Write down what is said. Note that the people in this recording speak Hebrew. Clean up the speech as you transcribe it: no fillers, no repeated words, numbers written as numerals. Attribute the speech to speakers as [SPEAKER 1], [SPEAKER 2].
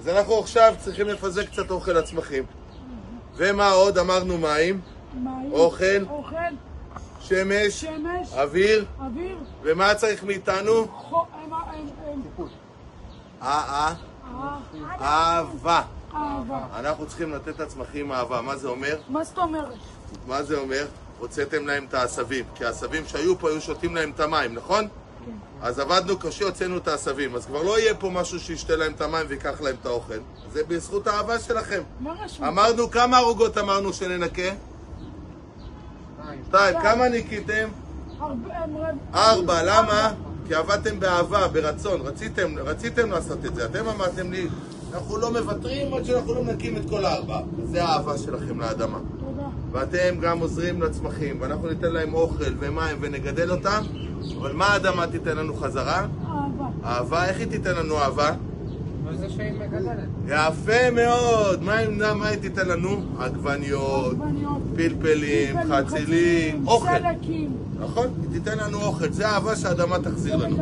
[SPEAKER 1] אז אנחנו עכשיו צריכים לפזר קצת אוכל לצמחים. ומה עוד? אמרנו מים, אוכל, שמש, אוויר, ומה צריך מאיתנו? אהבה. אנחנו צריכים לתת לצמחים אהבה. מה זה אומר?
[SPEAKER 2] מה זאת אומרת?
[SPEAKER 1] מה זה אומר? הוצאתם להם את העשבים, כי העשבים שהיו פה היו שותים להם את המים, נכון?
[SPEAKER 2] כן.
[SPEAKER 1] אז עבדנו קשה, הוצאנו את העשבים, אז כבר לא יהיה פה משהו שישתה להם את המים ויקח להם את האוכל. זה בזכות האהבה שלכם. אמרנו, כמה ערוגות אמרנו שננקה? 2. כמה ניקיתם? 4. למה? כי עבדתם באהבה, ברצון, רציתם לעשות את זה. אתם אמרתם לי, אנחנו לא מוותרים עד שאנחנו לא מנקים את כל 4. זה האהבה שלכם לאדמה.
[SPEAKER 2] תודה.
[SPEAKER 1] ואתם גם עוזרים לצמחים, ואנחנו ניתן להם אוכל ומים ונגדל אותם, אבל מה האדמה תיתן לנו חזרה?
[SPEAKER 2] אהבה.
[SPEAKER 1] אהבה, איך היא תיתן לנו אהבה?
[SPEAKER 3] זה שהיא מגדלת.
[SPEAKER 1] יפה מאוד. מה היא תיתן לנו? עגבניות, פלפלים, חצילים, אוכל.
[SPEAKER 2] סלקים.
[SPEAKER 1] נכון? היא תיתן לנו אוכל. זה האהבה שהאדמה תחזיר לנו.